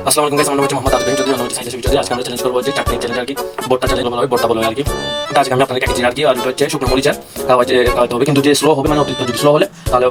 আসসালামু আলাইকুম গাইস, আমার নাম হচ্ছে মোহাম্মদ আতিফ যদি অন্য হচ্ছে সাইন্স ভিডিও। আজকে আমরা চ্যালেঞ্জ করবো যে চাটনি চ্যালেঞ্জ আর কি, বোর্ডটা চ্যালেঞ্জ বলা হয়, বোর্ডটা বলা হয় আর কি। এটা আজকে আমি আপনাদের কেটে আর কি, আর এটা হচ্ছে শুকনো মরিচার খাওয়াতে হবে, কিন্তু যে স্লো হবে মানে অতিরিক্ত যদি স্লো হলে তাহলে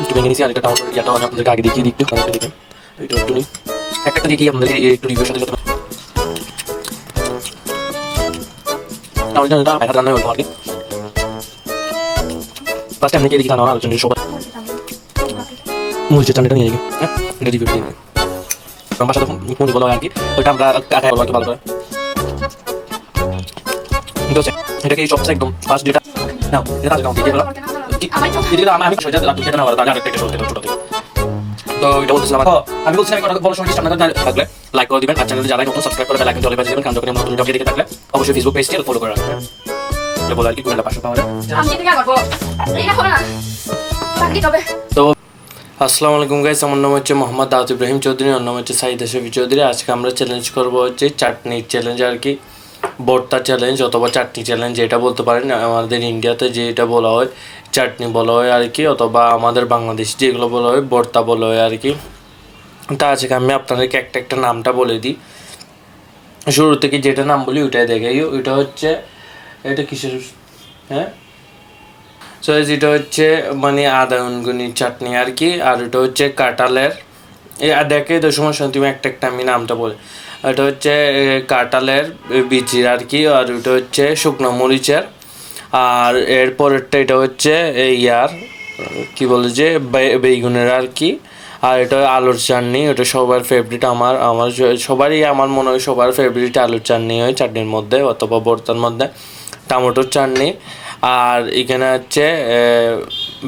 একটু ভেঙে নিয়েছি। আর এটা টাউন ইয়াটাও আমি আপনাদেরকে আগে দেখিয়ে দিই, একটু অনেকটা দেখেন এটা একটু নিই, একটা দেখিয়ে আপনাদেরকে একটু রিভিউর সাথে সাথে টাউন চ্যানেলটা এক হাত রান্না হলো আর কি। ফার্স্ট আমি দেখি রান্না আলোচনা সবাই মরিচের চাটনিটা নিয়ে যাই, হ্যাঁ এটা রিভিউ দিয়ে দিই। আমার সাথে ফোন বলা হয় আর কি, ওইটা আমরা কাটাই বলবো আর কি ভালো করে। ঠিক আছে, এটাকে সবচেয়ে একদম ফার্স্ট যেটা নাও, এটা আজকে আমাকে দিয়ে দিলাম। আমি সেটা খেতে না পারতাম, তাহলে আরেকটা ছোট থেকে ছোট থেকে। তো এটা বলতেছিলাম, আমি বলছিলাম কথা বলার সময় আপনাদের থাকলে লাইক করে দিবেন, আর চ্যানেলে যারা নতুন সাবস্ক্রাইব করে বেল আইকন জলে বাজিয়ে দিবেন, কারণ যখন আমরা নতুন ভিডিও দেখে থাকলে অবশ্যই ফেসবুক পেজটি ফলো করে রাখবেন। এটা বলে আর কি কুমিল্লা পাশে পাওয়া যায়। তো আসসালামু আলাইকুম গাইস, আমার নাম হচ্ছে মোহাম্মদ দাউদ ইব্রাহিম চৌধুরী, ওর নাম হচ্ছে সাইদ শফি চৌধুরী। আজকে আমরা চ্যালেঞ্জ করবো হচ্ছে চাটনি চ্যালেঞ্জ আর কি, ভর্তা চ্যালেঞ্জ অথবা চাটনি চ্যালেঞ্জ যেটা বলতে পারেন। আমাদের ইন্ডিয়াতে যেটা বলা হয় চাটনি বলা হয় আর কি, অথবা আমাদের বাংলাদেশে যেগুলো বলা হয় ভর্তা বলা হয় আর কি। তা আজকে আমি আপনাদেরকে একটা একটা নামটা বলে দিই, শুরু থেকে যেটা নাম বলি ওইটাই দেখাই। ওইটা হচ্ছে এটা কিসের, হ্যাঁ সো এটা হচ্ছে মানে আদা উনগুনির চাটনি আর কি। আর ওটা হচ্ছে কাঁঠালের, দেখে তো সমস্যা তুমি একটা একটা আমি নামটা বলে। এটা হচ্ছে কাঁঠালের বিচির আর কি, আর ওটা হচ্ছে শুকনো মরিচের। আর এরপরেরটা এটা হচ্ছে ইয়ার কি বলে যে বেগুনের আর কি। আর এটা আলুর চাটনি, ওটা সবার ফেভারিট, আমার আমার সবারই আমার মনে হয় সবার ফেভারিট আলুর চাটনি হয় চাটনির মধ্যে অথবা ভর্তার মধ্যে, টমেটোর চাটনি। আর এখানে হচ্ছে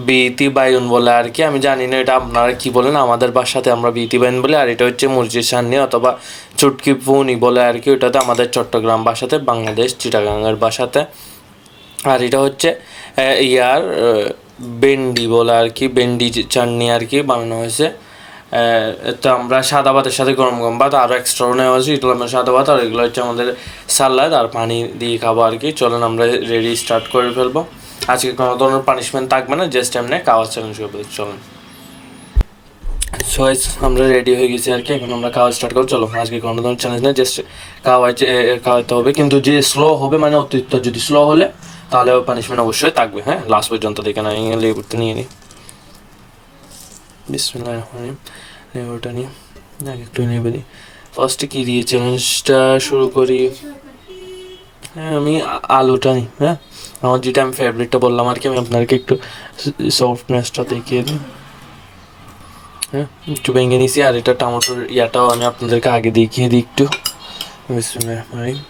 বিটি বাইগন বলে আর কি, আমি জানি না এটা আপনারা কি বলেন, আমাদের বাসাতে আমরা বিটি বাইগন বলে। আর এটা হচ্ছে মরিচের চাটনি অথবা চুটকি পুনি বলে আর কি, ওটাতে আমাদের চট্টগ্রাম বাসাতে, বাংলাদেশ চিটাগাঙ্গের বাসাতে। আর এটা হচ্ছে ইয়ার ভেন্ডি বলে আর কি, ভেন্ডি চাটনি আর কি বানানো হয়েছে। তো আমরা সাদা ভাতের সাথে গরম গরম ভাত আরও এক্সট্রাও নেওয়া হয়েছে, এগুলো আমরা সাদা ভাত, আর এগুলো হচ্ছে আমাদের সালাদ আর পানি দিয়ে খাবো আর কি। চলেন আমরা রেডি স্টার্ট করে ফেলবো। আজকে কোনো ধরনের পানিশমেন্ট থাকবে না, জাস্ট এমনি খাওয়ার চ্যালেঞ্জ করবো। চলেন সো আমরা রেডি হয়ে গেছি আর কি, এখন আমরা খাওয়া স্টার্ট করবো। চলো, আজকে কোনো ধরনের চ্যালেঞ্জ নেই, জাস্ট খাওয়াইতে হবে, কিন্তু যে স্লো হবে মানে অতিরিক্ত যদি স্লো হলে তাহলে পানিশমেন্ট অবশ্যই থাকবে। হ্যাঁ, লাস্ট পর্যন্ত দেখে না, লেবুটা নিয়ে নিই, বিসমিল্লাহির রহমানির রহিম। লেবুটা নিই, একটু নেবে দিই। ফার্স্টে কী দিয়ে চ্যালেঞ্জটা শুরু করি? হ্যাঁ, আমি আলুটা নিই। হ্যাঁ, আমার যেটা আমি ফেভারিটটা বললাম আর কি, আমি আপনাকে একটু সফটনেসটা দেখিয়ে দিই। হ্যাঁ, একটু ভেঙে নিয়েছি। আর এটা টমেটোর ইয়াটাও আমি আপনাদেরকে আগে দেখিয়ে দিই একটু। বিসমিল্লাহির রহমানির রহিম।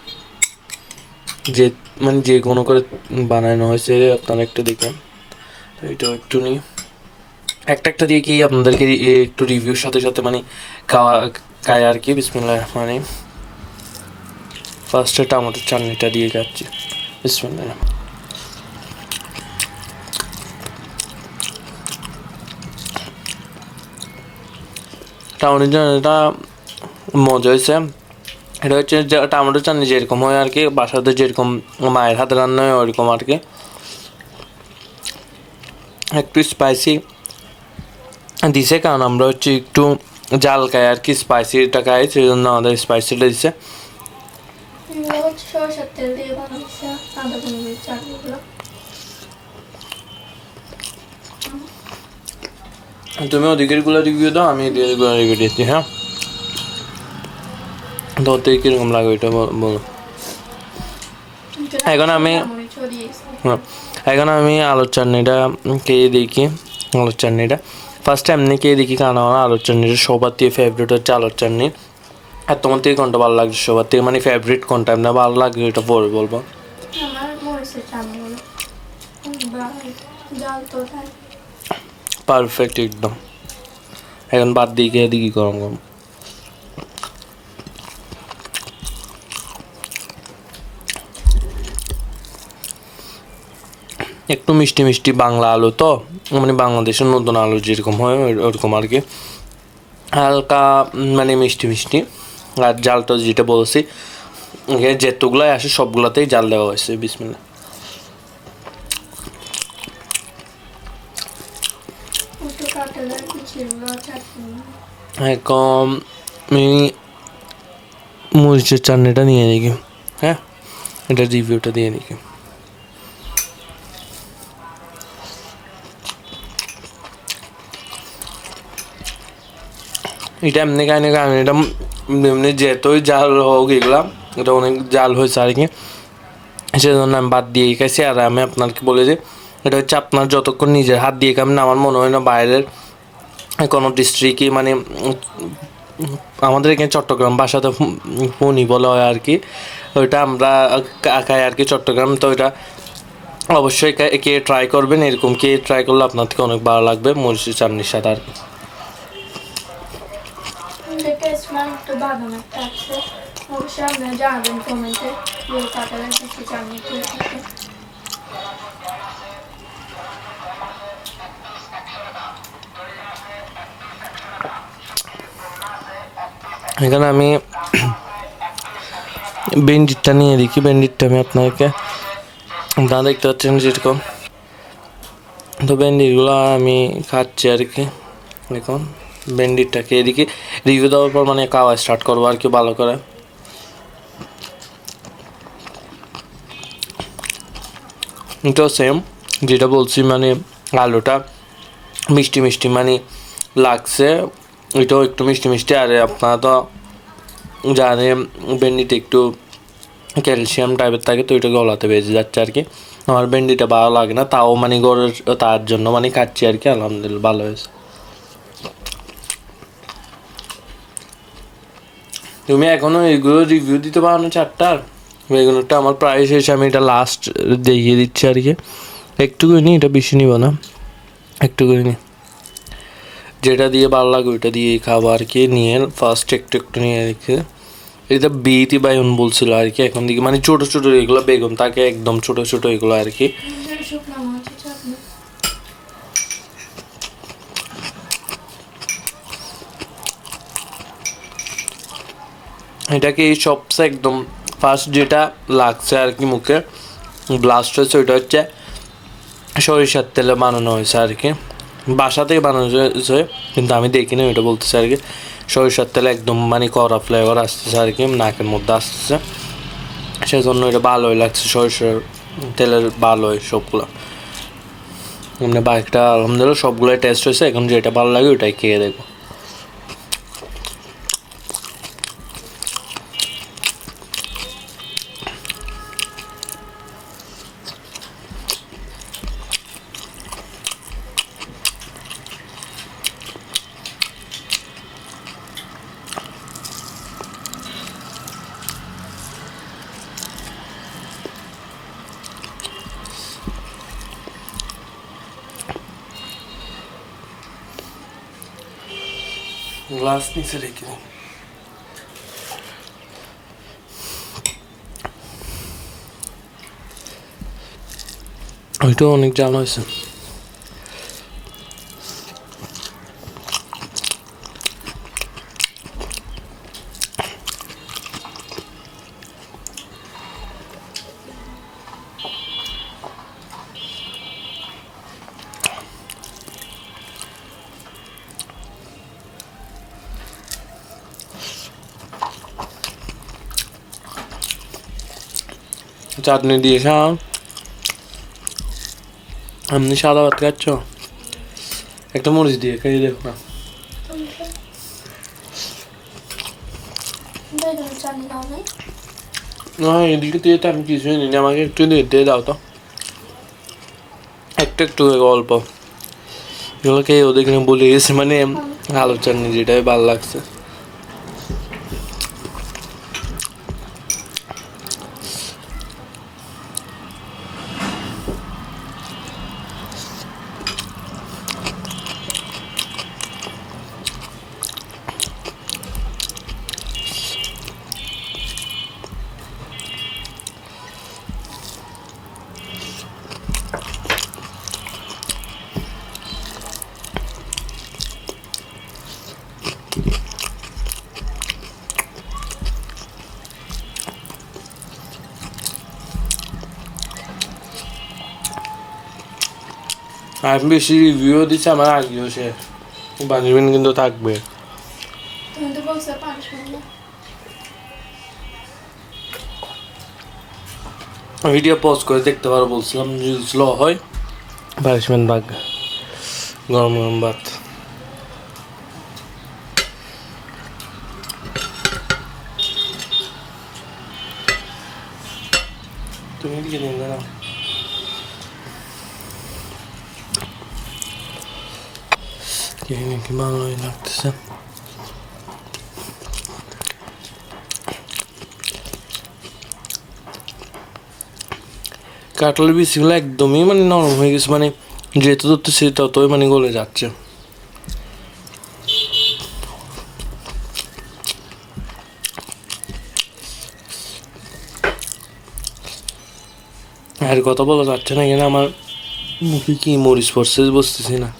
যে মানে যে কোনো করে বানানো হয়েছে আপনারা একটু দেখেন। তো এটাও একটু নিই, একটা একটা দিয়ে কি আপনাদেরকে একটু রিভিউর সাথে সাথে মানে খায় আর কি। বিসমিল্লাহির রহমানির রহিম। ফার্স্টে টমেটোর চাটনিটা দিয়ে খাচ্ছি। বিসমিল্লাহির টমেটোর চাটনিটা মজা হয়েছে। এটা হচ্ছে যে টমেটোর চাটনি যেরকম হয় আর কি, বাসাতে যেরকম মায়ের হাতে রান্না হয় ওরকম আর কি, একটু স্পাইসি দিছে, কারণ আমরা হচ্ছে একটু জাল খাই আর কি, স্পাইসিটা খাই, সেই জন্য আমাদের স্পাইসিটা দিছে। তুমি ওদিকের গুলো রিভিউ দাও, আমি এদিকের গুলো রিভিউ দিচ্ছি। হ্যাঁ, তো ওতে কীরকম লাগে ওইটা বলো। এখন আমি আলুর চাটনিটা খেয়ে দেখি। আলুর চাটনিটা ফার্স্ট এমনি খেয়ে দেখি, কারণ আমার আলুর চাটনিটা সবার থেকে ফেভারিট হচ্ছে আলুর চাটনি। আর তোমার থেকে কোনটা ভালো লাগছে সবার থেকে, মানে ফেভারিট কোনটা আপনার ভালো লাগে এটা পরে বলবো। পারফেক্ট একদম। এখন বাদ দিয়ে খেয়ে দেখি গরম গরম। একটু মিষ্টি মিষ্টি বাংলা আলু, তো মানে বাংলাদেশের নতুন আলু যেরকম হয় ওরকম আর কি, হালকা মানে মিষ্টি মিষ্টি। আর জালটা যেটা বলছি যেতগুলাই আসে সবগুলাতেই জাল দেওয়া হয়েছে। বিসমিল্লাহ। এখন আমি মরিচের চাটনিটা নিয়ে দেখি। হ্যাঁ, এটা রিভিউটা দিয়ে দেখি। এটা এমনি কাহিনি কারণ এটা এমনি যেতই জাল হোক এগুলা, এটা অনেক জাল হয়েছে আর কি, সেজন্য আমি বাদ দিয়ে গেছি। আর আমি আপনাকে বলে যে এটা হচ্ছে আপনার যতক্ষণ নিজের হাত দিয়ে খাবেন, আমার মনে হয় না বাইরের কোনো ডিস্ট্রিক্টই মানে আমাদের এখানে চট্টগ্রাম ভাষাতে ফোনই বলা হয় আর কি, ওইটা আমরা খাই আর কি চট্টগ্রাম। তো এটা অবশ্যই কে ট্রাই করবেন, এরকম কে ট্রাই করলে আপনার থেকে অনেক ভালো লাগবে মরিচের চাটনির সাথে আর কি। এখানে আমি বেন্ডিটটা নিয়ে দেখি। বেন্ডিটটা আমি আপনাকে দেখতে পাচ্ছেন যেরকম, তো বেন্ডিটগুলো আমি খাচ্ছি আর কি। দেখুন বেন্ডিটটাকে এদিকে রিভিউ দেওয়ার পর মানে খাওয়া স্টার্ট করবো আর কি ভালো করে। এটাও সেম যেটা বলছি, মানে আলুটা মিষ্টি মিষ্টি মানে লাগছে, এটাও একটু মিষ্টি মিষ্টি। আর আপনারা তো জানেন ভেন্ডিতে একটু ক্যালসিয়াম টাইপের থাকে, তো এটা গলাতে বেজে যাচ্ছে আর কি। আমার ভেন্ডিটা ভালো লাগে না, তাও মানে গড়ের তার জন্য মানে খাচ্ছি আর কি। আলহামদুলিল্লাহ ভালো হয়েছে। তুমি এখনো এগুলো রিভিউ দিতে পারো না চারটার? এগুলোটা আমার প্রায় শেষ, আমি এটা লাস্ট দেখিয়ে দিচ্ছি আর কি। একটু করে নি, এটা বেশি নিব না, একটু করে নি, যেটা দিয়ে ভালো লাগে ওইটা দিয়েই খাবো আর কি। নিয়ে ফার্স্ট একটু একটু নিয়ে রেখে, এটা বিটি বাইগন বলছিল আর কি। এখন দিকে মানে ছোটো ছোটো এগুলো বেগুন থাকে, একদম ছোটো ছোটো এগুলো আর কি। এটাকে এই সবচেয়ে একদম ফার্স্ট যেটা লাগছে আর কি মুখে ব্লাস্ট হয়েছে, ওইটা হচ্ছে সরিষার তেলে বানানো হয়েছে আর কি। বাসা থেকে বানানো হয়েছে কিন্তু আমি দেখিনি, ওইটা বলতেছে আর কি। সরিষার তেলে একদম মানে কড়া ফ্লেভার আসতেছে আর কি, নাকের মধ্যে আসতেছে, সেজন্য এটা ভালোই লাগছে। সরিষার তেলের ভালোই সবগুলো, এমনি বাইকটা আলহামদুলিল্লাহ সবগুলোই টেস্ট হয়েছে। এখন যেটা ভালো লাগে ওইটাই খেয়ে দেখবো। গ্লাস নিচে রেখে দিন। ওইটাও অনেক জাল হয়েছে। চাটনি দিয়ে খাও, এমনি সাদা ভাত খাচ্ছ, একটা মরিচ দিয়ে খেয়ে দেখো না। না এদিকে দিয়ে তো আমি কিছুই নিই, আমাকে একটু দিয়ে দাও তো, একটু একটু অল্প। এগুলো খেয়ে ওদের বলে গেছে মানে আলুর চাটনি যেটাই ভালো লাগছে। আর বেশি রিভিউ দিচ্ছে আমার আগেও, সে বানিবেন কিন্তু থাকবে। তুমি তো বলছো পানিশমেন্ট না। ভিডিও পজ করে দেখতে পারো বলছিলাম, যদি স্লো হয় পানিশমেন্ট ভাগ। গরম গরম ভাত। তুমি কি দিন না কি ভালোই লাগতেছে। কাঁঠালের বিচিগুলো একদমই মানে নরম হয়ে গেছে, মানে যেহেতু ধরতেছে ততই মানে গলে যাচ্ছে। আর কথা বলা যাচ্ছে না, এখানে আমার মুখে কি মরিচ পড়ছে বুঝতেছি না।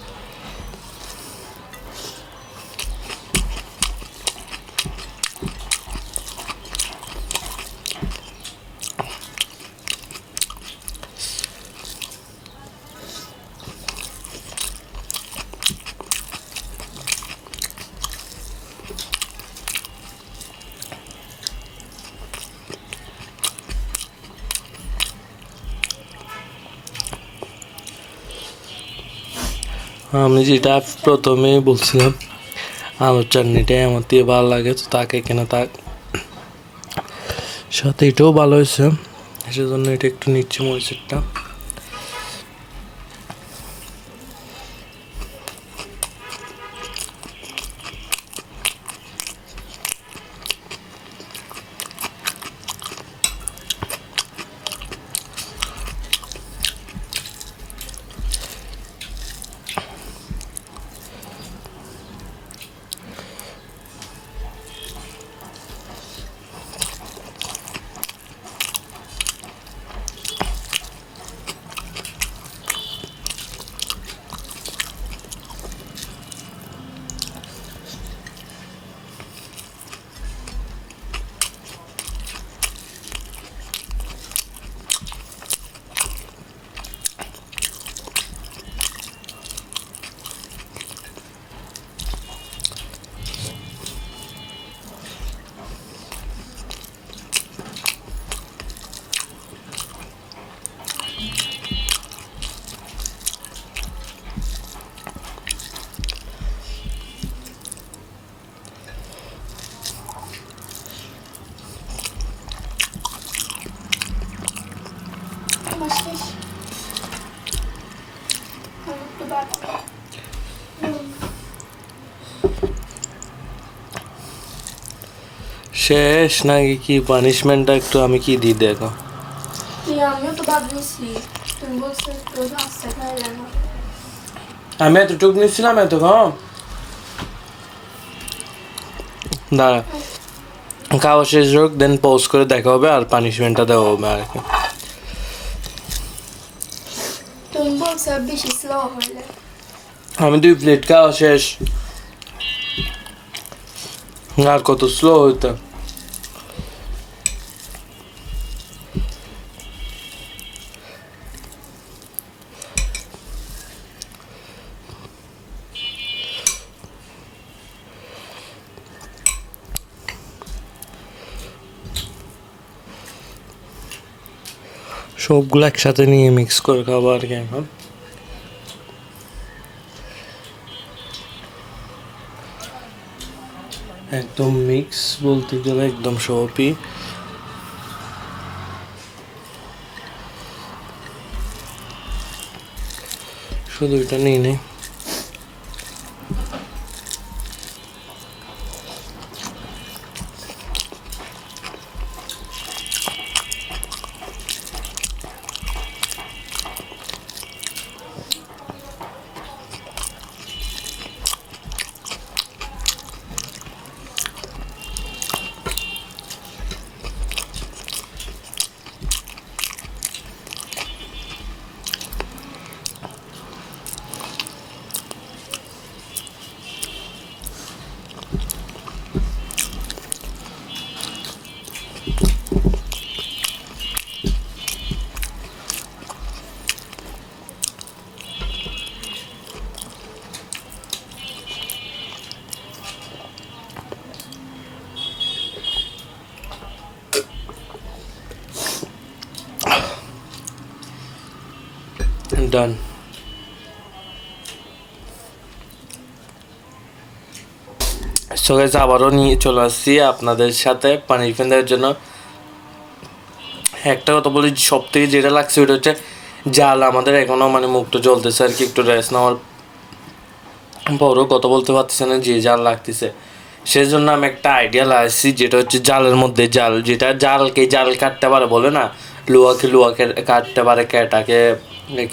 আমি যেটা প্রথমে বলছিলাম আলুর চাটনিটাই আমার দিয়ে ভালো লাগে, তো তাকে কেনা তাক সাথে এটাও ভালো হয়েছে, সেজন্য এটা একটু নিচ্ছি মরিচেরটা। আমার শেষ। আর একটু ভাত। শেষ নাকি কি পানিশমেন্টটা একটু আমি কি দিই দেখো। আমিও তো ভাত নিছি, তুমি বলছো একটু আস্তে খাইলে না। আমি এতটুকু নিচ্ছিলাম এত কম। দাঁড়া খাওয়া শেষ হোক, দেন পজ করে দেখা হবে আর পানিশমেন্টটা দেওয়া হবে আর কি। তুমি বলছো বেশি স্লো হইলে। আমি 2 প্লেট খাওয়া শেষ, আর কত স্লো হইতো। সবগুলো একসাথে নিয়ে মিক্স করে খাবো আর কি এখন। একদম মিক্স বলতে গেলে একদম সবই। শুধু এটা নিয়ে নেই। ডান। সো গাইস আবারও নিয়ে চলে আসছি আপনাদের সাথে পানির ফ্যান দেওয়ার জন্য। একটা কথা বলি, সব থেকে যেটা লাগছে ওটা হচ্ছে জাল আমাদের এখনও মানে মুখটা জ্বলতেছে আর কি, একটু রেস্ট নেওয়ার পরও কথা বলতে পারতেছে না, যে জাল লাগতেছে। সেই জন্য আমি একটা আইডিয়া লাগাইছি, যেটা হচ্ছে জালের মধ্যে জাল, যেটা জালকে জাল কাটতে পারে বলে না, লুয়াকে কাটতে পারে,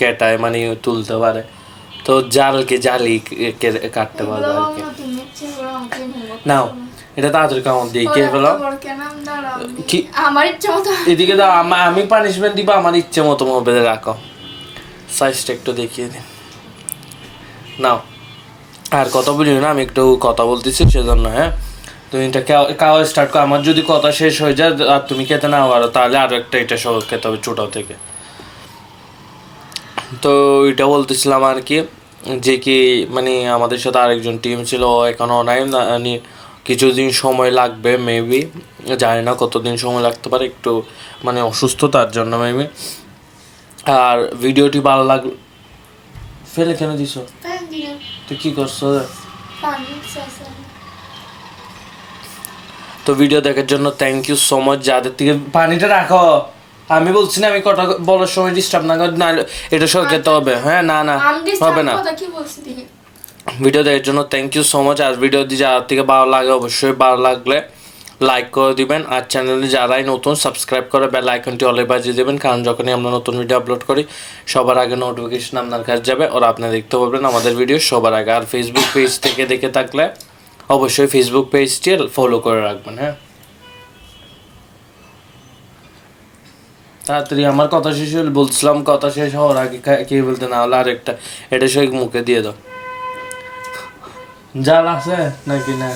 ক্যাটায় মানে তুলতে পারে, তো জালকে জালি কাটতে পারবে আর কি। নাও এটা তাড়াতাড়ি কামড় দিয়ে কে ফেলো কি আমার ইচ্ছা মতো এদিকে দাও, আমি পানিশমেন্ট দিব আমার ইচ্ছে মতো মোবাইলে রাখো। সাইজটা একটু দেখিয়ে দিন। নাও আর কথা বলি না, আমি একটু কথা বলতেছি সেজন্য। হ্যাঁ, তুমি এটা খাওয়া স্টার্ট করো। আমার যদি কথা শেষ হয়ে যায় আর তুমি খেতে না পারো, তাহলে আরো একটা এটা সহ খেতে হবে ছোটো থেকে। তো এটা বলতেছিলাম আর কি, যে কি মানে আমাদের সাথে আরেকজন টিম ছিল, এখনও নাই, মানে কিছুদিন সময় লাগবে মেবি, জানি না কতদিন সময় লাগতে পারে, একটু মানে অসুস্থতার জন্য মেবি। আর ভিডিওটি ভালো লাগলো, ফেলে কেন দিছ তুই কি করছো? তো ভিডিও দেখার জন্য থ্যাংক ইউ সো মাচ। যাদের থেকে পানিটা রাখো, আমি বলছি না আমি কটা বলার সময় ডিস্টার্ব না করে, না এটা সব খেতে হবে। হ্যাঁ না না হবে না। ভিডিও দেখার জন্য থ্যাংক ইউ সো মাচ। আর ভিডিও দিয়ে যার থেকে ভালো লাগে অবশ্যই ভালো লাগলে লাইক করে দিবেন, আর চ্যানেলে যারাই নতুন সাবস্ক্রাইব করে বেল আইকনটি অলে বাজিয়ে দেবেন, কারণ যখনই আমরা নতুন ভিডিও আপলোড করি সবার আগে নোটিফিকেশন আপনার কাছে যাবে, আর আপনি দেখতে পারবেন আমাদের ভিডিও সবার আগে। আর ফেসবুক পেজ থেকে দেখে থাকলে অবশ্যই ফেসবুক পেজটি ফলো করে রাখবেন। হ্যাঁ, তাড়াতাড়ি আমার কথা শেষ হলে বলছিলাম, কথা শেষ হওয়ার আগে কে বলতে না হলে আরেকটা এটা সে মুখে দিয়ে দাও। জাল আছে নাকি না?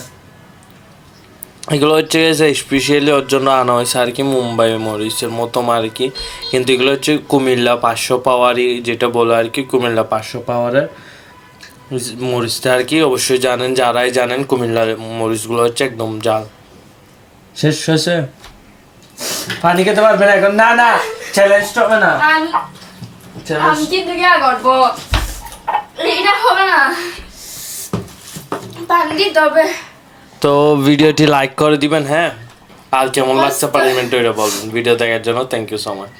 এগুলো হচ্ছে স্পেশালি ওর জন্য আনা হয়েছে আর কি, মুম্বাই মরিচের মতো আর কি, কিন্তু এগুলো হচ্ছে কুমিল্লা 500 পাওয়ারই, যেটা বলে আর কি কুমিল্লা 500 পাওয়ারের মরিচটা আর কি। অবশ্যই জানেন, যারাই জানেন কুমিল্লার মরিচগুলো হচ্ছে একদম জাল। শেষ হয়েছে, পানি খেতে পারবে না এখন? না না, চ্যালেঞ্জ হবে না, আমি কিন্তু কি আর করবো, এটা হবে না, পানি দিতে হবে। তো ভিডিওটি লাইক করে দিবেন। হ্যাঁ, আর কেমন লাগছে পার্লামেন্ট ওইটা বলবেন। ভিডিও দেখার জন্য থ্যাংক ইউ সো মাচ।